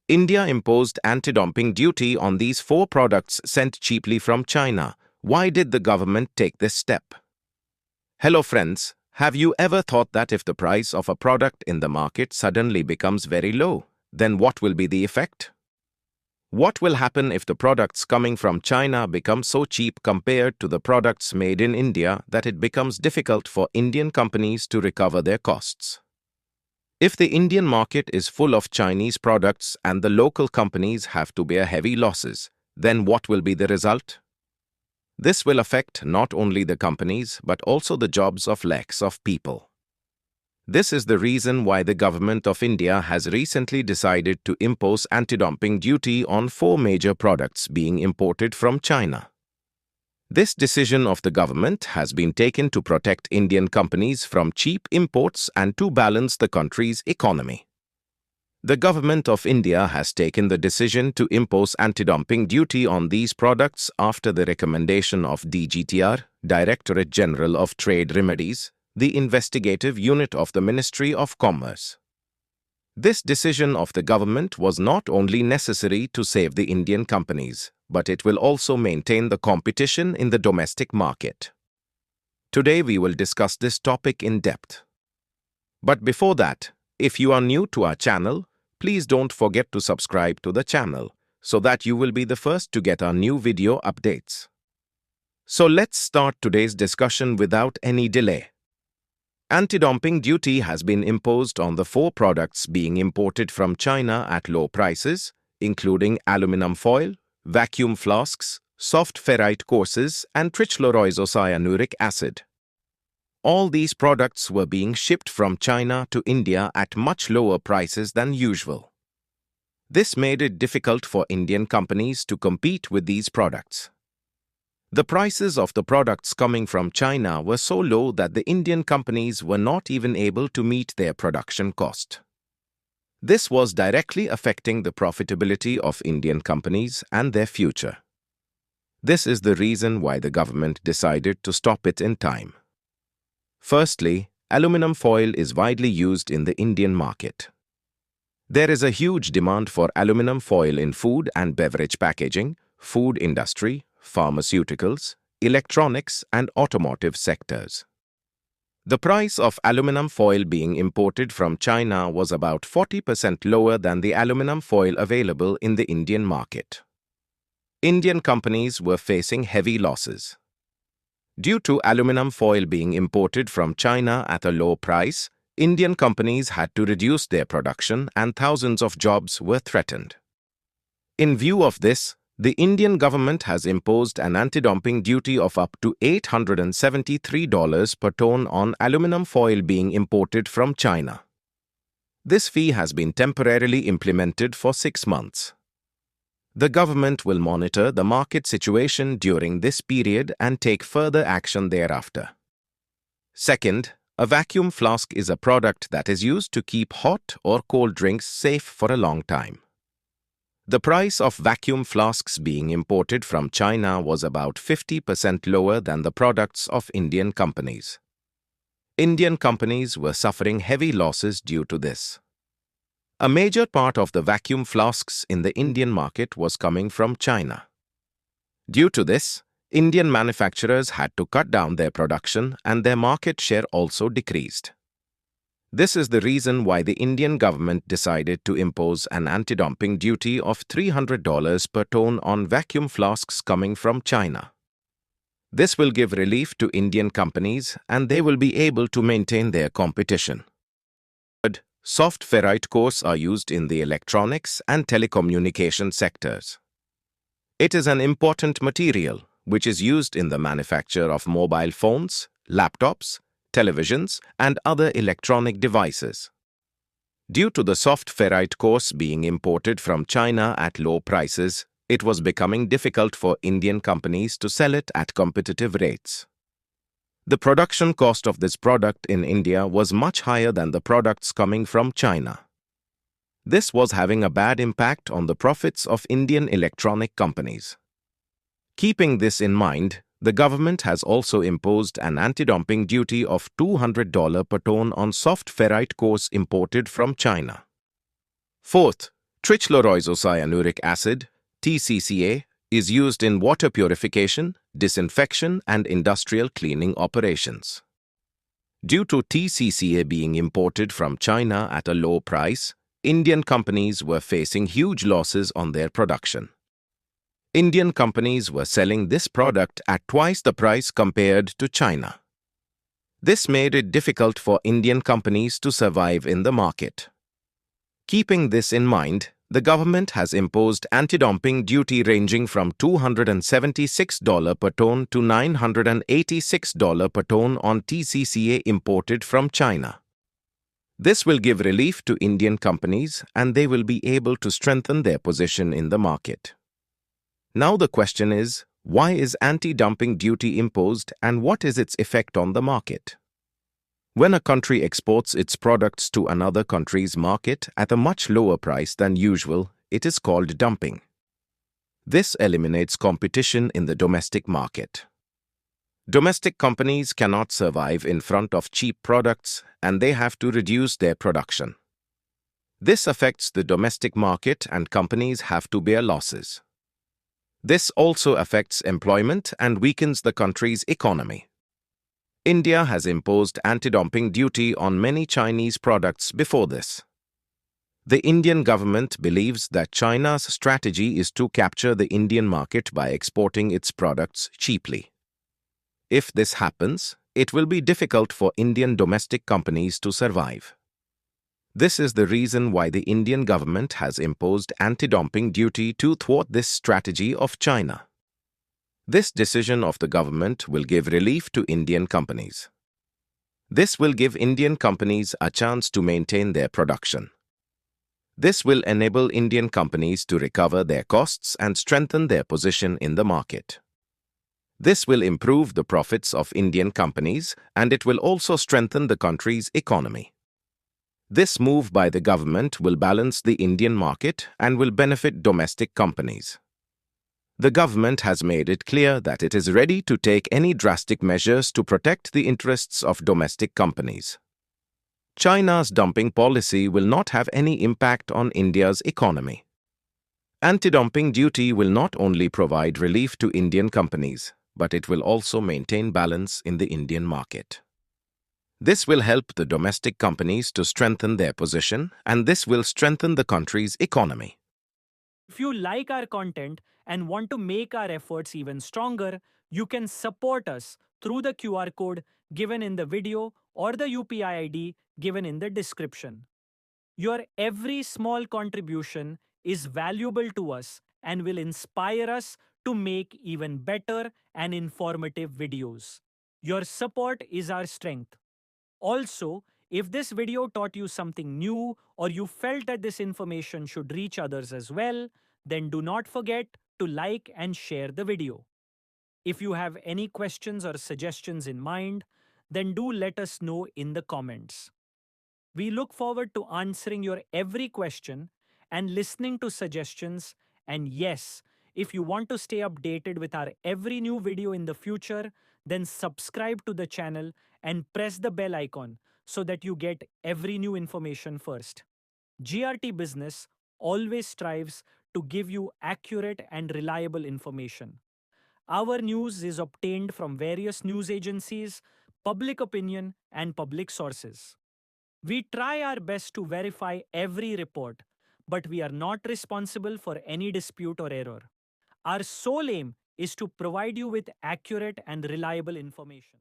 India imposed anti-dumping duty on these 4 products sent cheaply from China. Why did the government take this step? Hello friends, have you ever thought that if the price of a product in the market suddenly becomes very low, then what will be the effect? What will happen if the products coming from China become so cheap compared to the products made in India that it becomes difficult for Indian companies to recover their costs? If the Indian market is full of Chinese products and the local companies have to bear heavy losses, then what will be the result? This will affect not only the companies but also the jobs of lakhs of people. This is the reason why the government of India has recently decided to impose anti-dumping duty on 4 major products being imported from China. This decision of the government has been taken to protect Indian companies from cheap imports and to balance the country's economy. The government of India has taken the decision to impose anti-dumping duty on these products after the recommendation of DGTR, Directorate General of Trade Remedies, the investigative unit of the Ministry of Commerce. This decision of the government was not only necessary to save the Indian companies, but it will also maintain the competition in the domestic market. Today we will discuss this topic in depth. But before that, if you are new to our channel, please don't forget to subscribe to the channel so that you will be the first to get our new video updates. So let's start today's discussion without any delay. Anti-dumping duty has been imposed on the 4 products being imported from China at low prices, including aluminum foil, vacuum flasks, soft ferrite courses, and trichloroisocyanuric acid. All these products were being shipped from China to India at much lower prices than usual. This made it difficult for Indian companies to compete with these products. The prices of the products coming from China were so low that the Indian companies were not even able to meet their production cost. This was directly affecting the profitability of Indian companies and their future. This is the reason why the government decided to stop it in time. Firstly, aluminum foil is widely used in the Indian market. There is a huge demand for aluminum foil in food and beverage packaging, food industry, pharmaceuticals, electronics, and automotive sectors. The price of aluminum foil being imported from China was about 40% lower than the aluminum foil available in the Indian market. Indian companies were facing heavy losses. Due to aluminum foil being imported from China at a low price, Indian companies had to reduce their production and thousands of jobs were threatened. In view of this, the Indian government has imposed an anti-dumping duty of up to $873 per ton on aluminum foil being imported from China. This fee has been temporarily implemented for 6 months. The government will monitor the market situation during this period and take further action thereafter. Second, a vacuum flask is a product that is used to keep hot or cold drinks safe for a long time. The price of vacuum flasks being imported from China was about 50% lower than the products of Indian companies. Indian companies were suffering heavy losses due to this. A major part of the vacuum flasks in the Indian market was coming from China. Due to this, Indian manufacturers had to cut down their production and their market share also decreased. This is the reason why the Indian government decided to impose an anti-dumping duty of $300 per ton on vacuum flasks coming from China. This will give relief to Indian companies and they will be able to maintain their competition. Third, soft ferrite cores are used in the electronics and telecommunication sectors. It is an important material which is used in the manufacture of mobile phones, laptops, televisions, and other electronic devices. Due to the soft ferrite cores being imported from China at low prices, it was becoming difficult for Indian companies to sell it at competitive rates. The production cost of this product in India was much higher than the products coming from China. This was having a bad impact on the profits of Indian electronic companies. Keeping this in mind, the government has also imposed an anti-dumping duty of $200 per ton on soft ferrite cores imported from China. Fourth, Trichloroisocyanuric acid, TCCA, is used in water purification, disinfection, and industrial cleaning operations. Due to TCCA being imported from China at a low price, Indian companies were facing huge losses on their production. Indian companies were selling this product at twice the price compared to China. This made it difficult for Indian companies to survive in the market. Keeping this in mind, the government has imposed anti-dumping duty ranging from $276 per ton to $986 per ton on TCCA imported from China. This will give relief to Indian companies and they will be able to strengthen their position in the market. Now the question is, why is anti-dumping duty imposed and what is its effect on the market? When a country exports its products to another country's market at a much lower price than usual, it is called dumping. This eliminates competition in the domestic market. Domestic companies cannot survive in front of cheap products and they have to reduce their production. This affects the domestic market and companies have to bear losses. This also affects employment and weakens the country's economy. India has imposed anti-dumping duty on many Chinese products before this. The Indian government believes that China's strategy is to capture the Indian market by exporting its products cheaply. If this happens, it will be difficult for Indian domestic companies to survive. This is the reason why the Indian government has imposed anti-dumping duty to thwart this strategy of China. This decision of the government will give relief to Indian companies. This will give Indian companies a chance to maintain their production. This will enable Indian companies to recover their costs and strengthen their position in the market. This will improve the profits of Indian companies and it will also strengthen the country's economy. This move by the government will balance the Indian market and will benefit domestic companies. The government has made it clear that it is ready to take any drastic measures to protect the interests of domestic companies. China's dumping policy will not have any impact on India's economy. Anti-dumping duty will not only provide relief to Indian companies, but it will also maintain balance in the Indian market. This will help the domestic companies to strengthen their position and this will strengthen the country's economy. If you like our content and want to make our efforts even stronger, you can support us through the QR code given in the video or the UPI ID given in the description. Your every small contribution is valuable to us and will inspire us to make even better and informative videos. Your support is our strength. Also, if this video taught you something new or you felt that this information should reach others as well, then do not forget to like and share the video. If you have any questions or suggestions in mind, then do let us know in the comments. We look forward to answering your every question and listening to suggestions. And yes, if you want to stay updated with our every new video in the future, then subscribe to the channel and press the bell icon so that you get every new information first. GRT Business always strives to give you accurate and reliable information. Our news is obtained from various news agencies, public opinion, and public sources. We try our best to verify every report, but we are not responsible for any dispute or error. Our sole aim is to provide you with accurate and reliable information.